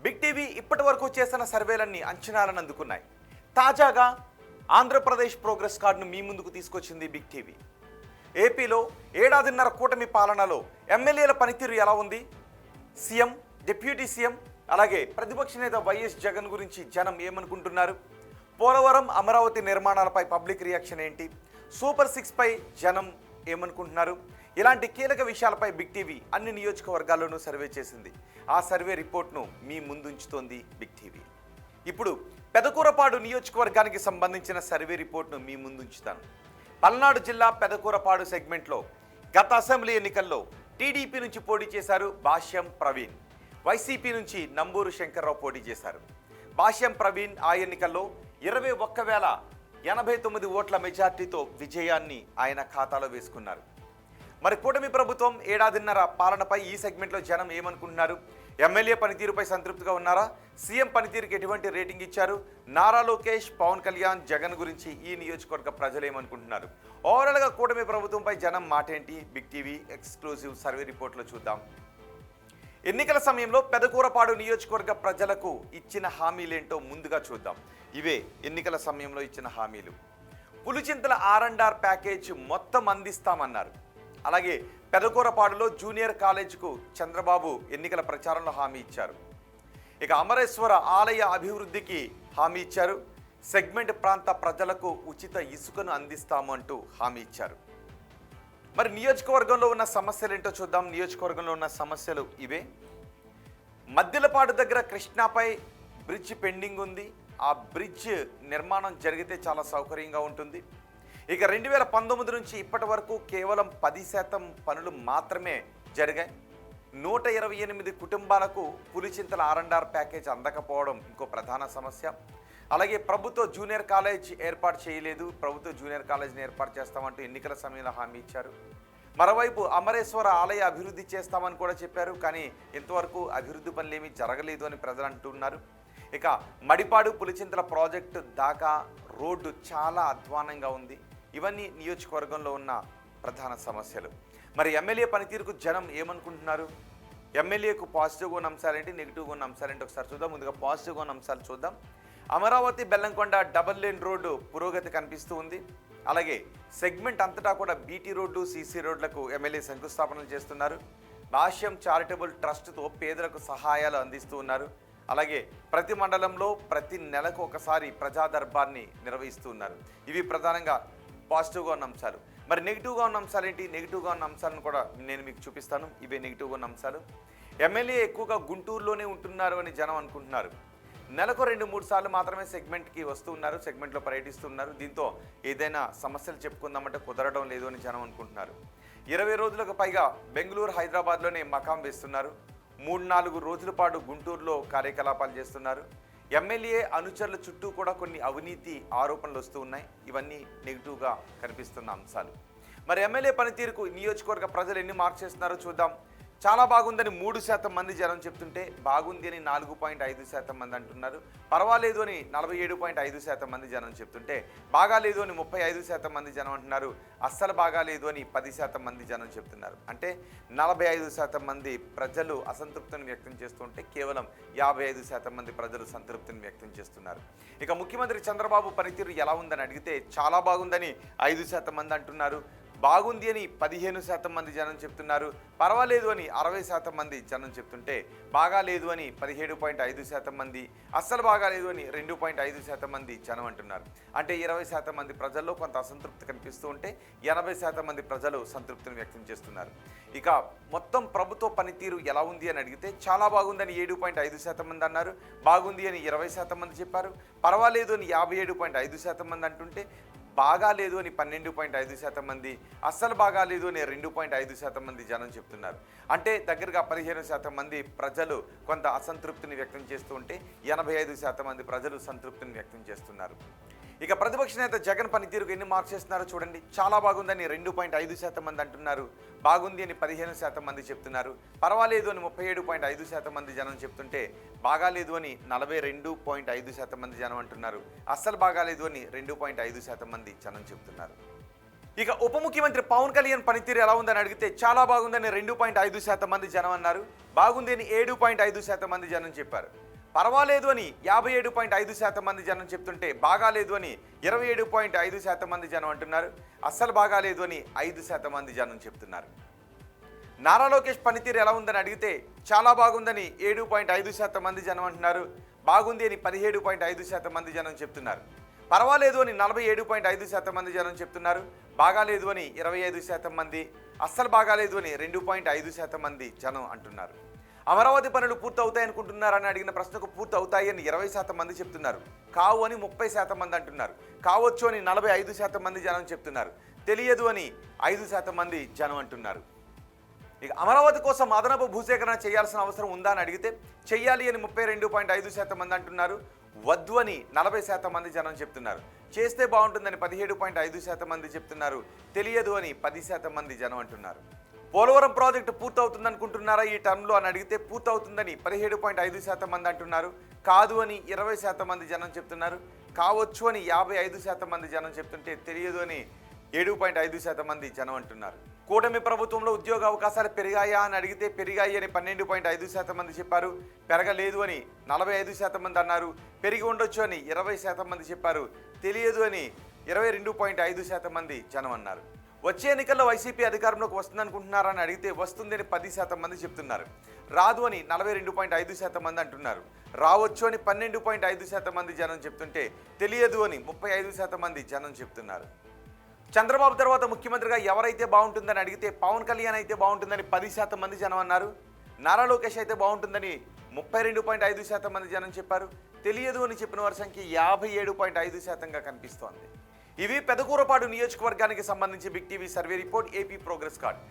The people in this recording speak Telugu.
బిగ్ టీవీ ఇప్పటి వరకు చేసిన సర్వేలన్నీ అంచనాలను అందుకున్నాయి. తాజాగా ఆంధ్రప్రదేశ్ ప్రోగ్రెస్ కార్డును మీ ముందుకు తీసుకొచ్చింది బిగ్ టీవీ. ఏపీలో ఏడాదిన్నర కూటమి పాలనలో ఎమ్మెల్యేల పనితీరు ఎలా ఉంది, సీఎం, డిప్యూటీ సీఎం, అలాగే ప్రతిపక్ష నేత వైఎస్ జగన్ గురించి జనం ఏమనుకుంటున్నారు, పోలవరం, అమరావతి నిర్మాణాలపై పబ్లిక్ రియాక్షన్ ఏంటి, సూపర్ 6 పై జనం ఏమనుకుంటున్నారు, ఇలాంటి కీలక విషయాలపై బిగ్ టీవీ అన్ని నియోజకవర్గాల్లోనూ సర్వే చేసింది. ఆ సర్వే రిపోర్ట్ను మీ ముందుంచుతోంది బిగ్ టీవీ. ఇప్పుడు పెదకూరపాడు నియోజకవర్గానికి సంబంధించిన సర్వే రిపోర్ట్ను మీ ముందుంచుతాను. పల్నాడు జిల్లా పెదకూరపాడు సెగ్మెంట్లో గత అసెంబ్లీ ఎన్నికల్లో టీడీపీ నుంచి పోటీ చేశారు భాష్యం ప్రవీణ్. వైసీపీ నుంచి నంబూరు శంకర్రావు పోటీ చేశారు. భాష్యం ప్రవీణ్ ఆ ఎన్నికల్లో 21,089 ఓట్ల మెజార్టీతో విజయాన్ని ఆయన ఖాతాలో వేసుకున్నారు. మరి కూటమి ప్రభుత్వం ఏడాదిన్నర పాలనపై ఈ సెగ్మెంట్లో జనం ఏమనుకుంటున్నారు, ఎమ్మెల్యే పనితీరుపై సంతృప్తిగా ఉన్నారా, సీఎం పనితీరుకి ఎటువంటి రేటింగ్ ఇచ్చారు, నారా లోకేష్, పవన్ కళ్యాణ్, జగన్ గురించి ఈ నియోజకవర్గ ప్రజలు ఏమనుకుంటున్నారు, ఓవరాల్గా కూటమి ప్రభుత్వంపై జనం మాటేంటి, బిగ్ టీవీ ఎక్స్క్లూజివ్ సర్వే రిపోర్ట్లో చూద్దాం. ఎన్నికల సమయంలో పెదకూరపాడు నియోజకవర్గ ప్రజలకు ఇచ్చిన హామీలేంటో ముందుగా చూద్దాం. ఇవే ఎన్నికల సమయంలో ఇచ్చిన హామీలు. పులిచింతల R&R ప్యాకేజ్ మొత్తం అందిస్తామన్నారు. అలాగే పెదకూరపాడులో జూనియర్ కాలేజీకు చంద్రబాబు ఎన్నికల ప్రచారంలో హామీ ఇచ్చారు. ఇక అమరేశ్వర ఆలయ అభివృద్ధికి హామీ ఇచ్చారు. సెగ్మెంట్ ప్రాంత ప్రజలకు ఉచిత ఇసుకను అందిస్తాము అంటూ హామీ ఇచ్చారు. మరి నియోజకవర్గంలో ఉన్న సమస్యలు ఏంటో చూద్దాం. నియోజకవర్గంలో ఉన్న సమస్యలు ఇవే. మద్దిలపాడు దగ్గర కృష్ణాపై బ్రిడ్జ్ పెండింగ్ ఉంది. ఆ బ్రిడ్జ్ నిర్మాణం జరిగితే చాలా సౌకర్యంగా ఉంటుంది. ఇక 2019 నుంచి ఇప్పటి వరకు కేవలం 10% పనులు మాత్రమే జరిగాయి. 128 కుటుంబాలకు పులిచింతల R&R ప్యాకేజ్ అందకపోవడం ఇంకో ప్రధాన సమస్య. అలాగే ప్రభుత్వ జూనియర్ కాలేజ్ ఏర్పాటు చేయలేదు. ప్రభుత్వ జూనియర్ కాలేజ్ని ఏర్పాటు చేస్తామంటూ ఎన్నికల సమయంలో హామీ ఇచ్చారు. మరోవైపు అమరేశ్వర ఆలయ అభివృద్ధి చేస్తామని కూడా చెప్పారు. కానీ ఇంతవరకు అభివృద్ధి పనులు ఏమీ జరగలేదు అని ప్రజలు అంటున్నారు. ఇక మడిపాడు పులిచింతల ప్రాజెక్టు దాకా రోడ్డు చాలా అధ్వానంగా ఉంది. ఇవన్నీ నియోజకవర్గంలో ఉన్న ప్రధాన సమస్యలు. మరి ఎమ్మెల్యే పనితీరుకు జనం ఏమనుకుంటున్నారు, ఎమ్మెల్యేకు పాజిటివ్గా ఉన్న అంశాలేంటి, నెగిటివ్గా ఉన్న అంశాలేంటి ఒకసారి చూద్దాం. ముందుగా పాజిటివ్గా ఉన్న అంశాలు చూద్దాం. Amaravati Bellamkonda double lane road పురోగతి కనిపిస్తూ ఉంది. అలాగే సెగ్మెంట్ అంతటా కూడా బీటీ రోడ్డు, సీసీ రోడ్లకు ఎమ్మెల్యే శంకుస్థాపనలు చేస్తున్నారు. భాష్యం చారిటబుల్ ట్రస్ట్తో పేదలకు సహాయాలు అందిస్తూ ఉన్నారు. అలాగే ప్రతి మండలంలో ప్రతి నెలకు ఒకసారి ప్రజా దర్బార్ని నిర్వహిస్తూ ఉన్నారు. ఇవి ప్రధానంగా పాజిటివ్గా ఉన్న అంశాలు. మరి నెగిటివ్గా ఉన్న అంశాలు ఏంటి, నెగిటివ్గా ఉన్న అంశాలను కూడా నేను మీకు చూపిస్తాను. ఇవే నెగిటివ్గా ఉన్న అంశాలు. ఎమ్మెల్యే ఎక్కువగా గుంటూరులోనే ఉంటున్నారు అని జనం అనుకుంటున్నారు. నెలకు 2-3 సార్లు మాత్రమే సెగ్మెంట్కి వస్తూ ఉన్నారు, సెగ్మెంట్లో పర్యటిస్తున్నారు. దీంతో ఏదైనా సమస్యలు చెప్పుకుందామంటే కుదరడం లేదు అని జనం అనుకుంటున్నారు. 20 రోజులకు పైగా బెంగళూరు, హైదరాబాద్లోనే మకాం వేస్తున్నారు. 3-4 రోజుల పాటు గుంటూరులో కార్యకలాపాలు చేస్తున్నారు. ఎమ్మెల్యే అనుచరుల చుట్టూ కూడా కొన్ని అవినీతి ఆరోపణలు వస్తూ ఉన్నాయి. ఇవన్నీ నెగిటివ్గా కనిపిస్తున్న అంశాలు. మరి ఎమ్మెల్యే పనితీరుకు నియోజకవర్గ ప్రజలు ఎన్ని మార్క్స్ చేస్తున్నారో చూద్దాం. చాలా బాగుందని 3% మంది జనం చెప్తుంటే బాగుంది అని 4.5% మంది అంటున్నారు. పర్వాలేదు అని 47.5% మంది జనం చెప్తుంటే బాగాలేదు అని 35% మంది జనం అంటున్నారు. అస్సలు బాగాలేదు అని 10% మంది జనం చెప్తున్నారు. అంటే 45% మంది ప్రజలు అసంతృప్తిని వ్యక్తం చేస్తుంటే కేవలం 55% మంది ప్రజలు సంతృప్తిని వ్యక్తం చేస్తున్నారు. ఇక ముఖ్యమంత్రి చంద్రబాబు పనితీరు ఎలా ఉందని అడిగితే చాలా బాగుందని 5% మంది అంటున్నారు. బాగుంది అని 15% మంది జనం చెప్తున్నారు. పర్వాలేదు అని 60% మంది జనం చెప్తుంటే బాగాలేదు అని 17.5% మంది, అస్సలు బాగాలేదు అని 2.5% మంది జనం అంటున్నారు. అంటే 20% మంది ప్రజల్లో కొంత అసంతృప్తి కనిపిస్తూ ఉంటే 80% మంది ప్రజలు సంతృప్తిని వ్యక్తం చేస్తున్నారు. ఇక మొత్తం ప్రభుత్వ పనితీరు ఎలా ఉంది అని అడిగితే చాలా బాగుందని 7.5% మంది అన్నారు. బాగుంది అని 20% మంది చెప్పారు. పర్వాలేదు అని 57.5% మంది అంటుంటే బాగాలేదు అని 12.5% మంది, అస్సలు బాగాలేదు అని 2.5% మంది జనం చెప్తున్నారు. అంటే దగ్గరగా 15% మంది ప్రజలు కొంత అసంతృప్తిని వ్యక్తం చేస్తూ ఉంటే 85% మంది ప్రజలు సంతృప్తిని వ్యక్తం చేస్తున్నారు. ఇక ప్రతిపక్ష నేత జగన్ పనితీరుకు ఎన్ని మార్క్స్ చేస్తున్నారో చూడండి. చాలా బాగుందని 2.5% మంది అంటున్నారు. బాగుంది అని 15% మంది చెప్తున్నారు. పర్వాలేదు అని 37.5% మంది జనం చెప్తుంటే బాగాలేదు అని 42.5% మంది జనం అంటున్నారు. అస్సలు బాగాలేదు అని 2.5% మంది జనం చెప్తున్నారు. ఇక ఉప ముఖ్యమంత్రి పవన్ కళ్యాణ్ పనితీరు ఎలా ఉందని అడిగితే చాలా బాగుందని 2.5% మంది జనం అన్నారు. బాగుంది అని 7.5% మంది జనం చెప్పారు. పర్వాలేదు అని 57.5% మంది జనం చెప్తుంటే బాగాలేదు అని 27.5% మంది జనం అంటున్నారు. అస్సలు బాగాలేదు అని 5% మంది జనం చెప్తున్నారు. నారా లోకేష్ పనితీరు ఎలా ఉందని అడిగితే చాలా బాగుందని 7.5% మంది జనం అంటున్నారు. బాగుంది అని 17.5% మంది జనం చెప్తున్నారు. పర్వాలేదు అని 47.5% మంది జనం చెప్తున్నారు. బాగాలేదు అని 25% మంది, అస్సలు బాగాలేదు అని 2.5% మంది జనం అంటున్నారు. అమరావతి పనులు పూర్తవుతాయి అనుకుంటున్నారని అడిగిన ప్రశ్నకు పూర్తవుతాయి అని 20% మంది చెప్తున్నారు. కావు అని 30% మంది అంటున్నారు. కావచ్చు అని 45% మంది జనం చెప్తున్నారు. తెలియదు అని 5% మంది జనం అంటున్నారు. ఇక అమరావతి కోసం అదనపు భూసేకరణ చేయాల్సిన అవసరం ఉందా అని అడిగితే చెయ్యాలి అని 32.5% మంది అంటున్నారు. వద్దు అని 40% మంది జనం చెప్తున్నారు. చేస్తే బాగుంటుందని 17.5% మంది చెప్తున్నారు. తెలియదు అని 10% మంది జనం అంటున్నారు. పోలవరం ప్రాజెక్టు పూర్తవుతుంది అనుకుంటున్నారా ఈ టర్మ్లో అని అడిగితే పూర్తవుతుందని 17.5% మంది అంటున్నారు. కాదు అని 20% మంది జనం చెప్తున్నారు. కావచ్చు అని 55% మంది జనం చెప్తుంటే తెలియదు అని 7.5% మంది జనం అంటున్నారు. కూటమి ప్రభుత్వంలో ఉద్యోగ అవకాశాలు పెరిగాయా అని అడిగితే పెరిగాయి అని 12.5% మంది చెప్పారు. పెరగలేదు అని 45% మంది అన్నారు. పెరిగి ఉండొచ్చు అని 20% మంది చెప్పారు. తెలియదు అని 22.5% మంది జనం అన్నారు. వచ్చే ఎన్నికల్లో వైసీపీ అధికారంలోకి వస్తుందనుకుంటున్నారని అడిగితే వస్తుందని 10% మంది చెప్తున్నారు. రాదు అని 42.5% మంది అంటున్నారు. రావచ్చు అని 12.5% మంది జనం చెప్తుంటే తెలియదు అని 35% మంది జనం చెప్తున్నారు. చంద్రబాబు తర్వాత ముఖ్యమంత్రిగా ఎవరైతే బాగుంటుందని అడిగితే పవన్ కళ్యాణ్ అయితే బాగుంటుందని 10% మంది జనం అన్నారు. నారా లోకేష్ అయితే బాగుంటుందని 32.5% మంది జనం చెప్పారు. తెలియదు అని చెప్పిన వారి సంఖ్య 57.5%గా కనిపిస్తోంది. ఇవి పెదకూరపాడు నియోజకవర్గానికి సంబంధించి big TV survey report, AP progress card.